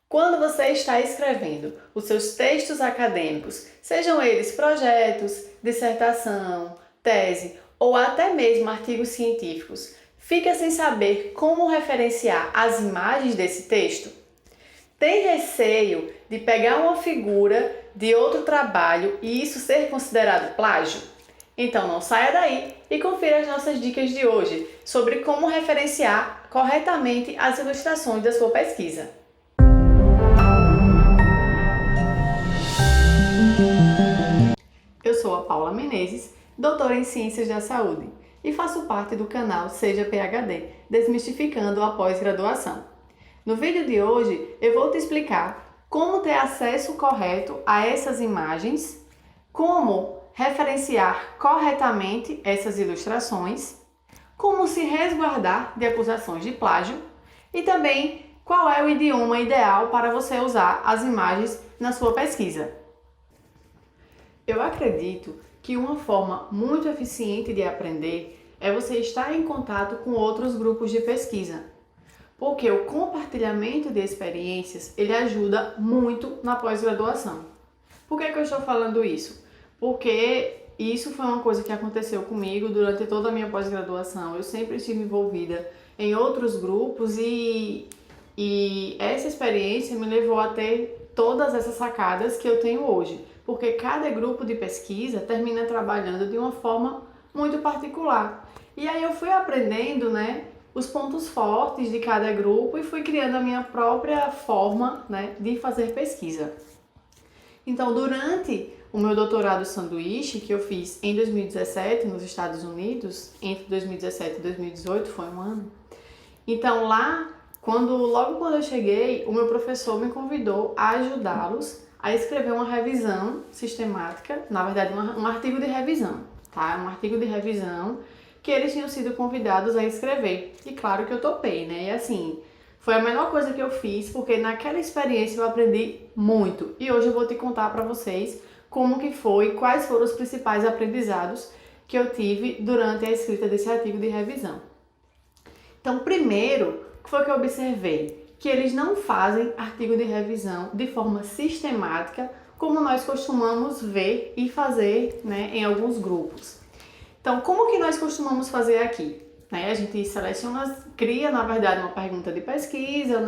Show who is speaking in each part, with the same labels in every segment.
Speaker 1: Quando você está escrevendo os seus textos acadêmicos, sejam eles projetos, dissertação, tese ou até mesmo artigos científicos, fica sem saber como referenciar as imagens desse texto? Tem receio de pegar uma figura de outro trabalho e isso ser considerado plágio? Então não saia daí e confira as nossas dicas de hoje sobre como referenciar corretamente as ilustrações da sua pesquisa. Eu sou a Paula Menezes, doutora em Ciências da Saúde, e faço parte do canal Seja PhD, Desmistificando a Pós-Graduação. No vídeo de hoje, eu vou te explicar como ter acesso correto a essas imagens, como referenciar corretamente essas ilustrações, como se resguardar de acusações de plágio e também qual é o idioma ideal para você usar as imagens na sua pesquisa. Eu acredito que uma forma muito eficiente de aprender é você estar em contato com outros grupos de pesquisa, porque o compartilhamento de experiências ele ajuda muito na pós-graduação. Por que eu estou falando isso? Porque isso foi uma coisa que aconteceu comigo durante toda a minha pós-graduação. Eu sempre estive envolvida em outros grupos e essa experiência me levou a ter todas essas sacadas que eu tenho hoje, porque cada grupo de pesquisa termina trabalhando de uma forma muito particular. E aí eu fui aprendendo, os pontos fortes de cada grupo e fui criando a minha própria forma, de fazer pesquisa. Então, durante o meu doutorado sanduíche, que eu fiz em 2017 nos Estados Unidos, entre 2017 e 2018, foi um ano. Então, lá, logo quando eu cheguei, o meu professor me convidou a ajudá-los a escrever uma revisão sistemática, na verdade, um artigo de revisão, tá? Um artigo de revisão que eles tinham sido convidados a escrever. E claro que eu topei, E assim, foi a melhor coisa que eu fiz, porque naquela experiência eu aprendi muito. E hoje eu vou te contar para vocês como que foi, quais foram os principais aprendizados que eu tive durante a escrita desse artigo de revisão. Então, primeiro, o que foi que eu observei? Que eles não fazem artigo de revisão de forma sistemática, como nós costumamos ver e fazer, em alguns grupos. Então, como que nós costumamos fazer aqui? A gente cria, na verdade, uma pergunta de pesquisa,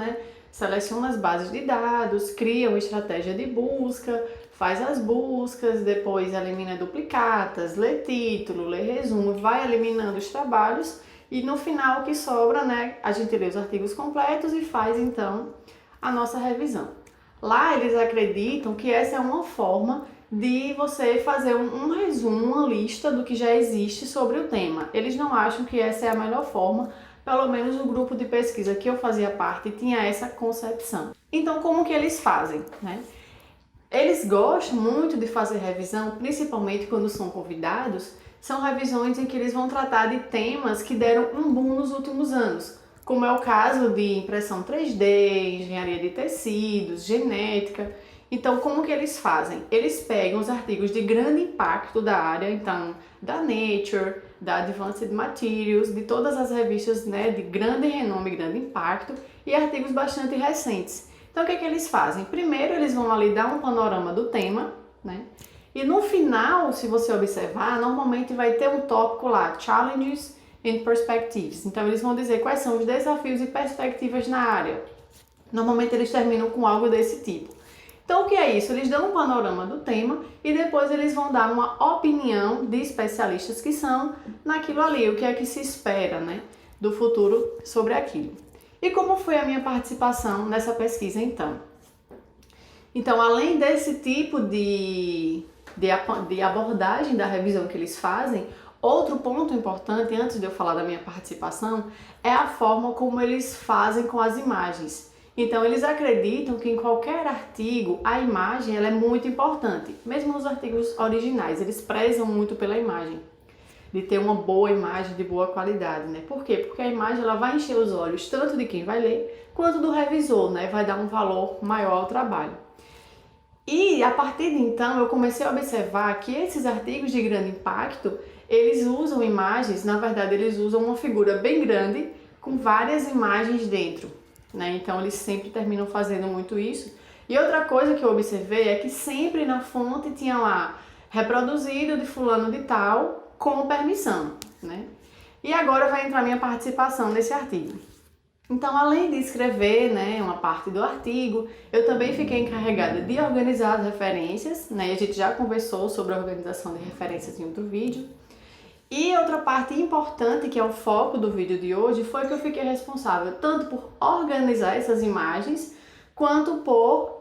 Speaker 1: seleciona as bases de dados, cria uma estratégia de busca, faz as buscas, depois elimina duplicatas, lê título, lê resumo, vai eliminando os trabalhos e no final o que sobra, a gente lê os artigos completos e faz então a nossa revisão. Lá eles acreditam que essa é uma forma de você fazer um resumo, uma lista do que já existe sobre o tema. Eles não acham que essa é a melhor forma, pelo menos o grupo de pesquisa que eu fazia parte tinha essa concepção. Então, como que eles fazem? Eles gostam muito de fazer revisão, principalmente quando são convidados. São revisões em que eles vão tratar de temas que deram um boom nos últimos anos, como é o caso de impressão 3D, engenharia de tecidos, genética. Então, como que eles fazem? Eles pegam os artigos de grande impacto da área, então, da Nature, da Advanced Materials, de todas as revistas, de grande renome, grande impacto, e artigos bastante recentes. Então, o que eles fazem? Primeiro, eles vão ali dar um panorama do tema, e no final, se você observar, normalmente vai ter um tópico lá, Challenges and Perspectives. Então, eles vão dizer quais são os desafios e perspectivas na área. Normalmente, eles terminam com algo desse tipo. Então, o que é isso? Eles dão um panorama do tema e depois eles vão dar uma opinião de especialistas que são naquilo ali, o que é que se espera, do futuro sobre aquilo. E como foi a minha participação nessa pesquisa, então? Então, além desse tipo de abordagem da revisão que eles fazem, outro ponto importante, antes de eu falar da minha participação, é a forma como eles fazem com as imagens. Então, eles acreditam que em qualquer artigo, a imagem ela é muito importante. Mesmo nos artigos originais, eles prezam muito pela imagem. De ter uma boa imagem de boa qualidade, Por quê? Porque a imagem ela vai encher os olhos tanto de quem vai ler, quanto do revisor, Vai dar um valor maior ao trabalho. E, a partir de então, eu comecei a observar que esses artigos de grande impacto, eles usam imagens, na verdade, eles usam uma figura bem grande, com várias imagens dentro. né? Então eles sempre terminam fazendo muito isso. E outra coisa que eu observei é que sempre na fonte tinha lá reproduzido de fulano de tal com permissão, né? E agora vai entrar minha participação nesse artigo. Então, além de escrever, né, uma parte do artigo, eu também fiquei encarregada de organizar as referências, né? A gente já conversou sobre a organização de referências em outro vídeo. E outra parte importante, que é o foco do vídeo de hoje, foi que eu fiquei responsável tanto por organizar essas imagens, quanto por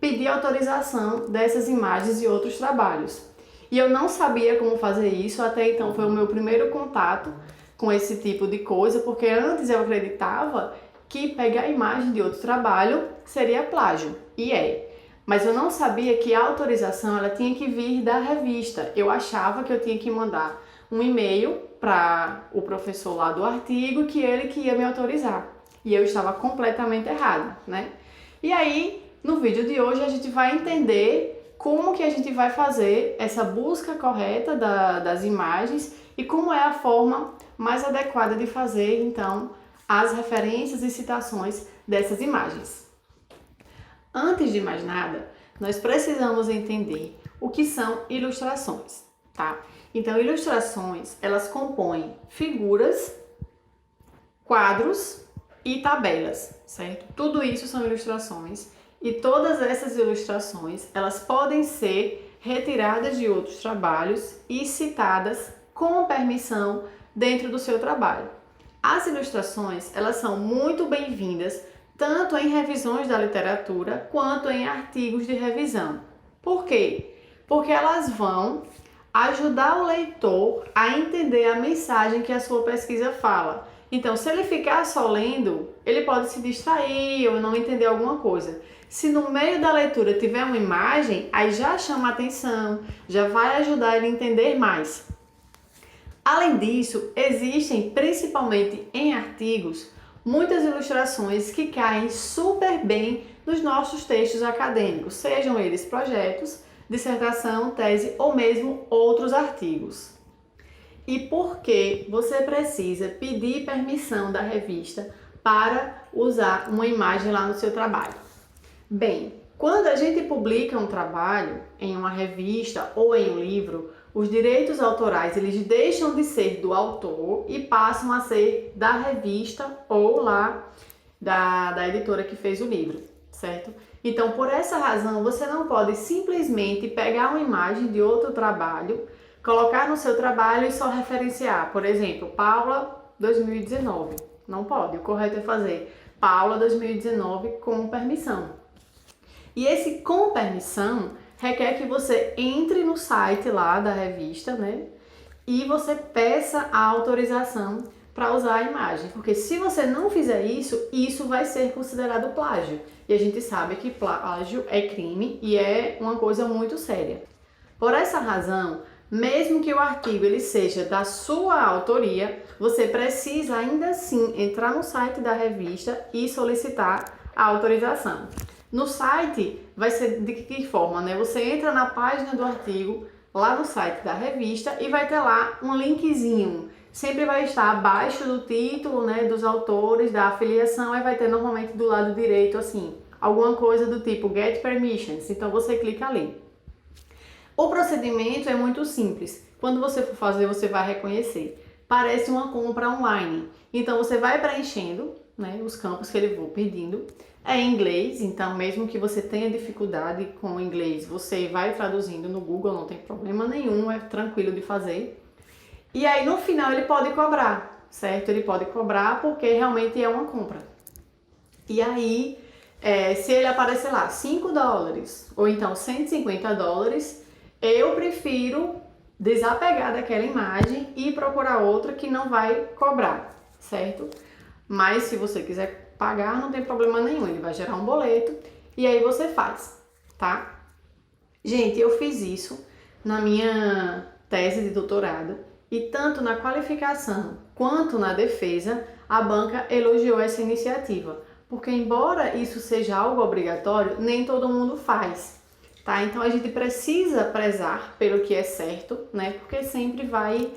Speaker 1: pedir autorização dessas imagens e outros trabalhos. E eu não sabia como fazer isso, até então foi o meu primeiro contato com esse tipo de coisa, porque antes eu acreditava que pegar a imagem de outro trabalho seria plágio, e é. Mas eu não sabia que a autorização ela tinha que vir da revista. Eu achava que eu tinha que mandar um e-mail para o professor lá do artigo, que ele que ia me autorizar. E eu estava completamente errada, né? E aí, no vídeo de hoje, a gente vai entender como que a gente vai fazer essa busca correta das imagens e como é a forma mais adequada de fazer, então, as referências e citações dessas imagens. Antes de mais nada, nós precisamos entender o que são ilustrações, tá? Então, ilustrações, elas compõem figuras, quadros e tabelas, certo? Tudo isso são ilustrações e todas essas ilustrações, elas podem ser retiradas de outros trabalhos e citadas com permissão dentro do seu trabalho. As ilustrações, elas são muito bem-vindas tanto em revisões da literatura quanto em artigos de revisão. Por quê? Porque elas vão ajudar o leitor a entender a mensagem que a sua pesquisa fala. Então, se ele ficar só lendo, ele pode se distrair ou não entender alguma coisa. Se no meio da leitura tiver uma imagem, aí já chama a atenção, já vai ajudar ele a entender mais. Além disso, existem, principalmente em artigos, muitas ilustrações que caem super bem nos nossos textos acadêmicos, sejam eles projetos, dissertação, tese ou mesmo outros artigos. E por que você precisa pedir permissão da revista para usar uma imagem lá no seu trabalho? Bem, quando a gente publica um trabalho em uma revista ou em um livro, os direitos autorais eles deixam de ser do autor e passam a ser da revista ou lá da editora que fez o livro, certo? Então, por essa razão, você não pode simplesmente pegar uma imagem de outro trabalho, colocar no seu trabalho e só referenciar. Por exemplo, Paula 2019. Não pode, o correto é fazer Paula 2019 com permissão. E esse com permissão requer que você entre no site lá da revista, né? E você peça a autorização para usar a imagem. Porque se você não fizer isso, isso vai ser considerado plágio. E a gente sabe que plágio é crime e é uma coisa muito séria. Por essa razão, mesmo que o artigo ele seja da sua autoria, você precisa ainda assim entrar no site da revista e solicitar a autorização. No site vai ser de que forma, né? Você entra na página do artigo, lá no site da revista e vai ter lá um linkzinho. Sempre vai estar abaixo do título, né, dos autores, da afiliação, aí vai ter normalmente do lado direito assim, alguma coisa do tipo Get Permissions. Então você clica ali. O procedimento é muito simples. Quando você for fazer, você vai reconhecer. Parece uma compra online. Então você vai preenchendo, né, os campos que ele vou pedindo. É em inglês, então mesmo que você tenha dificuldade com o inglês, você vai traduzindo no Google, não tem problema nenhum, é tranquilo de fazer. E aí no final ele pode cobrar, certo? Ele pode cobrar porque realmente é uma compra. E aí, se ele aparecer lá $5 ou então $150, eu prefiro desapegar daquela imagem e procurar outra que não vai cobrar, certo? Mas se você quiser pagar, não tem problema nenhum, ele vai gerar um boleto e aí você faz, tá? Gente, eu fiz isso na minha tese de doutorado e tanto na qualificação quanto na defesa, a banca elogiou essa iniciativa, porque embora isso seja algo obrigatório, nem todo mundo faz, tá? Então a gente precisa prezar pelo que é certo, né? Porque sempre vai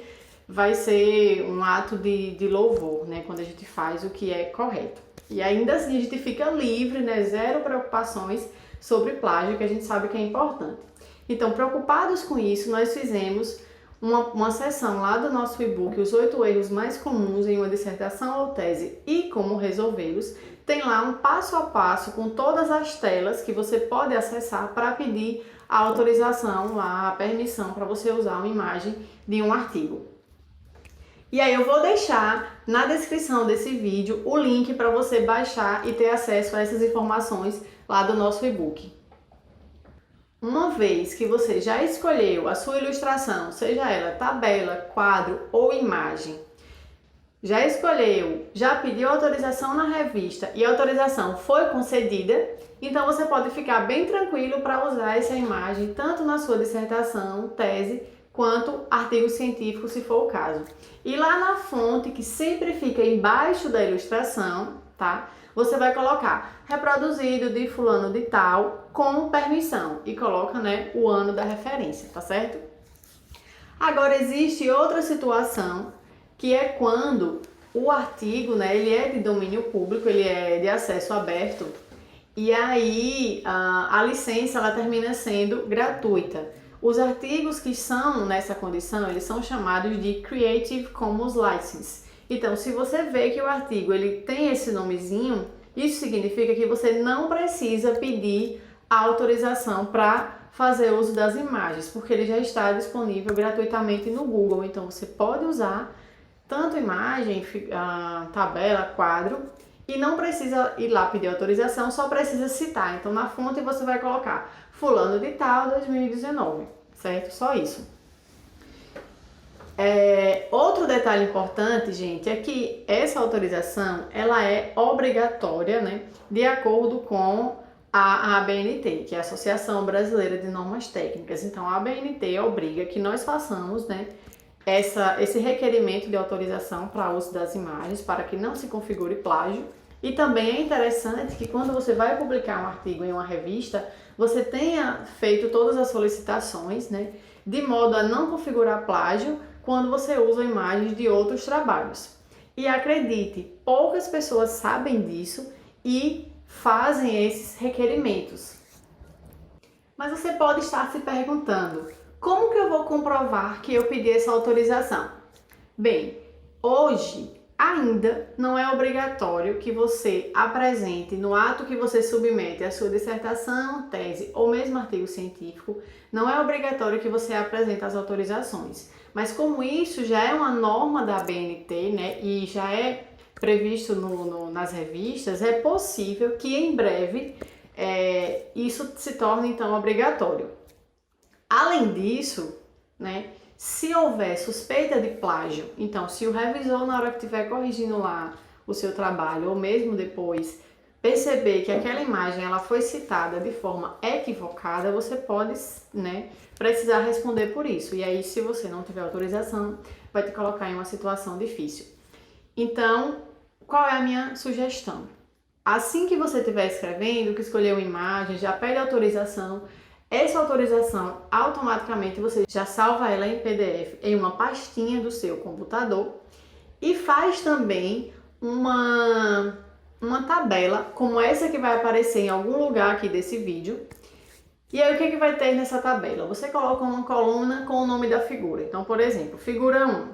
Speaker 1: vai ser um ato de louvor, né? Quando a gente faz o que é correto. E ainda assim a gente fica livre, né? Zero preocupações sobre plágio, que a gente sabe que é importante. Então, preocupados com isso, nós fizemos uma seção lá do nosso e-book, os 8 erros mais comuns em uma dissertação ou tese e como resolvê-los. Tem lá um passo a passo com todas as telas que você pode acessar para pedir a autorização, a permissão para você usar uma imagem de um artigo. E aí eu vou deixar na descrição desse vídeo o link para você baixar e ter acesso a essas informações lá do nosso e-book. Uma vez que você já escolheu a sua ilustração, seja ela tabela, quadro ou imagem, já escolheu, já pediu autorização na revista e a autorização foi concedida, então você pode ficar bem tranquilo para usar essa imagem tanto na sua dissertação, tese, quanto artigo científico, se for o caso. E lá na fonte, que sempre fica embaixo da ilustração, tá? Você vai colocar reproduzido de fulano de tal com permissão e coloca, né, o ano da referência, tá certo? Agora existe outra situação que é quando o artigo, né, ele é de domínio público, ele é de acesso aberto e aí a licença ela termina sendo gratuita. Os artigos que são nessa condição, eles são chamados de Creative Commons License. Então, se você vê que o artigo ele tem esse nomezinho, isso significa que você não precisa pedir a autorização para fazer uso das imagens, porque ele já está disponível gratuitamente no Google. Então, você pode usar tanto imagem, tabela, quadro, e não precisa ir lá pedir autorização, só precisa citar. Então, na fonte você vai colocar fulano de tal 2019, certo? Só isso. Outro detalhe importante, gente, é que essa autorização, ela é obrigatória, né? De acordo com a ABNT, que é a Associação Brasileira de Normas Técnicas. Então, a ABNT obriga que nós façamos, né, esse requerimento de autorização para uso das imagens, para que não se configure plágio. E também é interessante que quando você vai publicar um artigo em uma revista, você tenha feito todas as solicitações, né, de modo a não configurar plágio quando você usa imagens de outros trabalhos. E acredite, poucas pessoas sabem disso e fazem esses requerimentos. Mas você pode estar se perguntando, como que eu vou comprovar que eu pedi essa autorização? Bem, hoje ainda não é obrigatório que você apresente no ato que você submete a sua dissertação, tese ou mesmo artigo científico, não é obrigatório que você apresente as autorizações. Mas como isso já é uma norma da ABNT, né, e já é previsto nas revistas, é possível que em breve isso se torne então obrigatório. Além disso, né, se houver suspeita de plágio, então se o revisor na hora que estiver corrigindo lá o seu trabalho ou mesmo depois perceber que aquela imagem ela foi citada de forma equivocada, você pode, né, precisar responder por isso. E aí, se você não tiver autorização, vai te colocar em uma situação difícil. Então, qual é a minha sugestão? Assim que você estiver escrevendo, que escolheu uma imagem, já pede autorização. Essa autorização, automaticamente você já salva ela em PDF em uma pastinha do seu computador e faz também uma tabela como essa que vai aparecer em algum lugar aqui desse vídeo. E aí o que vai ter nessa tabela? Você coloca uma coluna com o nome da figura. Então, por exemplo, figura 1.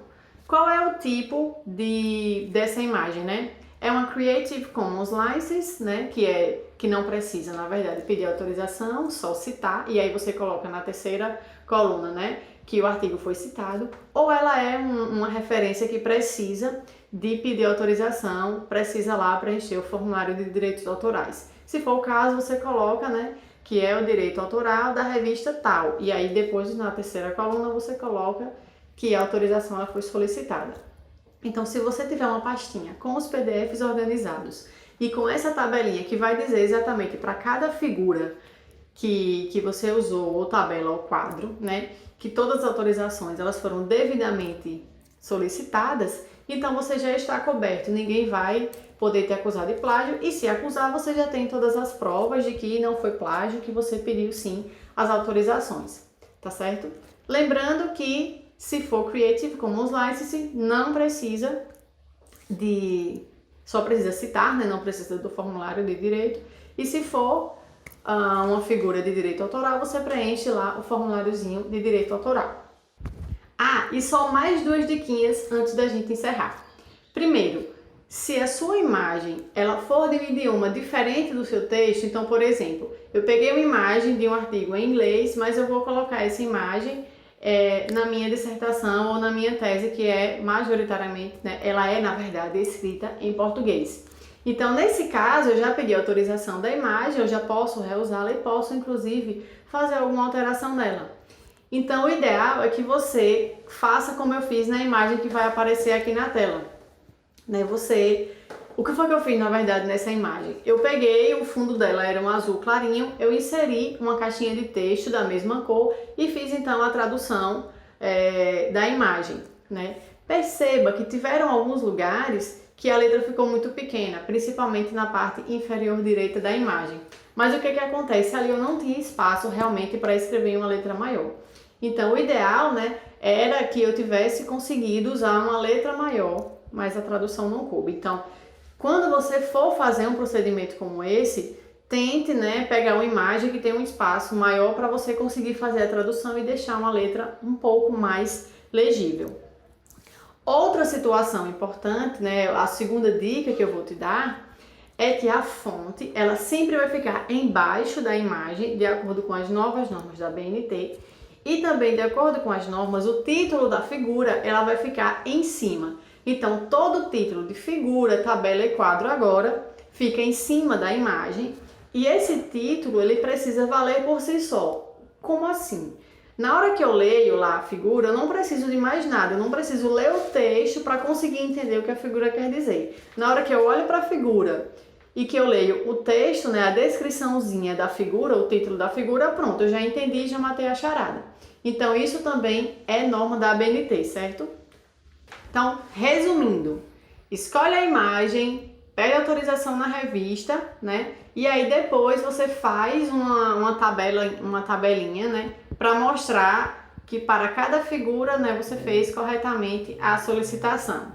Speaker 1: Qual é o tipo dessa imagem, né? É uma Creative Commons License, né? Que não precisa, na verdade, pedir autorização, só citar. E aí você coloca na terceira coluna, né, que o artigo foi citado. Ou ela é uma referência que precisa de pedir autorização, precisa lá preencher o formulário de direitos autorais. Se for o caso, você coloca, né, que é o direito autoral da revista tal. E aí depois, na terceira coluna, você coloca que a autorização ela foi solicitada. Então, se você tiver uma pastinha com os PDFs organizados e com essa tabelinha que vai dizer exatamente para cada figura que você usou, ou tabela ou quadro, né, que todas as autorizações elas foram devidamente solicitadas, então você já está coberto, ninguém vai poder te acusar de plágio e se acusar você já tem todas as provas de que não foi plágio, que você pediu sim as autorizações, tá certo? Lembrando que Se for Creative Commons License, não precisa só precisa citar, né? Não precisa do formulário de direito. E se for uma figura de direito autoral, você preenche lá o formuláriozinho de direito autoral. Ah, e só mais 2 diquinhas antes da gente encerrar. Primeiro, se a sua imagem ela for de um idioma diferente do seu texto, então, por exemplo, eu peguei uma imagem de um artigo em inglês, mas eu vou colocar essa imagem na minha dissertação ou na minha tese, que é majoritariamente, né, ela é, na verdade, escrita em português. Então, nesse caso, eu já pedi autorização da imagem, eu já posso reusá-la e posso, inclusive, fazer alguma alteração nela. Então, o ideal é que você faça como eu fiz na imagem que vai aparecer aqui na tela. Né, o que foi que eu fiz, na verdade, nessa imagem? Eu peguei, o fundo dela era um azul clarinho, eu inseri uma caixinha de texto da mesma cor e fiz, então, a tradução da imagem. Né? Perceba que tiveram alguns lugares que a letra ficou muito pequena, principalmente na parte inferior direita da imagem. Mas o que acontece? Ali eu não tinha espaço realmente para escrever uma letra maior. Então, o ideal, né, era que eu tivesse conseguido usar uma letra maior, mas a tradução não coube. Então, quando você for fazer um procedimento como esse, tente, né, pegar uma imagem que tem um espaço maior para você conseguir fazer a tradução e deixar uma letra um pouco mais legível. Outra situação importante, né, a segunda dica que eu vou te dar, é que a fonte, ela sempre vai ficar embaixo da imagem, de acordo com as novas normas da BNT, e também de acordo com as normas, o título da figura, ela vai ficar em cima. Então, todo título de figura, tabela e quadro agora fica em cima da imagem, e esse título, ele precisa valer por si só. Como assim? Na hora que eu leio lá a figura, eu não preciso de mais nada, eu não preciso ler o texto para conseguir entender o que a figura quer dizer. Na hora que eu olho para a figura e que eu leio o texto, né, a descriçãozinha da figura, o título da figura, pronto, eu já entendi e já matei a charada. Então, isso também é norma da ABNT, certo? Então, resumindo, escolhe a imagem, pede autorização na revista, né? E aí depois você faz uma tabelinha, né? Para mostrar que para cada figura, né, você fez corretamente a solicitação.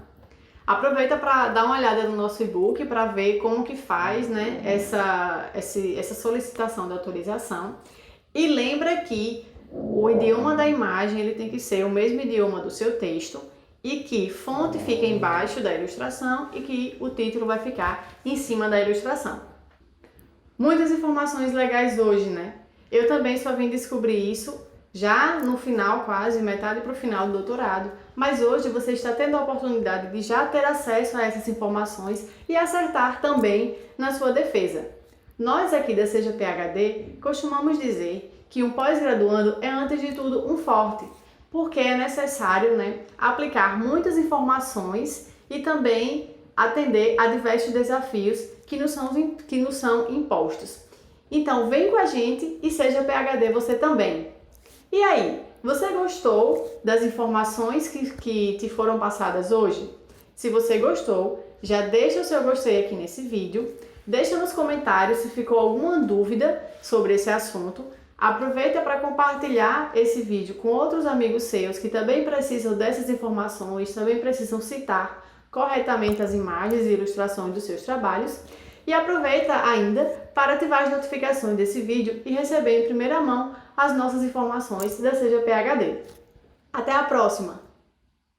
Speaker 1: Aproveita para dar uma olhada no nosso e-book para ver como que faz, né, essa solicitação de autorização. E lembra que o idioma da imagem ele tem que ser o mesmo idioma do seu texto e que fonte fica embaixo da ilustração e que o título vai ficar em cima da ilustração. Muitas informações legais hoje, né? Eu também só vim descobrir isso já no final, quase metade para o final do doutorado, mas hoje você está tendo a oportunidade de já ter acesso a essas informações e acertar também na sua defesa. Nós aqui da Seja PhD costumamos dizer que um pós-graduando é, antes de tudo, um forte, porque é necessário, né, aplicar muitas informações e também atender a diversos desafios que nos são impostos. Então, vem com a gente e seja PhD você também. E aí, você gostou das informações que te foram passadas hoje? Se você gostou, já deixa o seu gostei aqui nesse vídeo, deixa nos comentários se ficou alguma dúvida sobre esse assunto. Aproveita para compartilhar esse vídeo com outros amigos seus que também precisam dessas informações, também precisam citar corretamente as imagens e ilustrações dos seus trabalhos. E aproveita ainda para ativar as notificações desse vídeo e receber em primeira mão as nossas informações da Seja PhD. Até a próxima!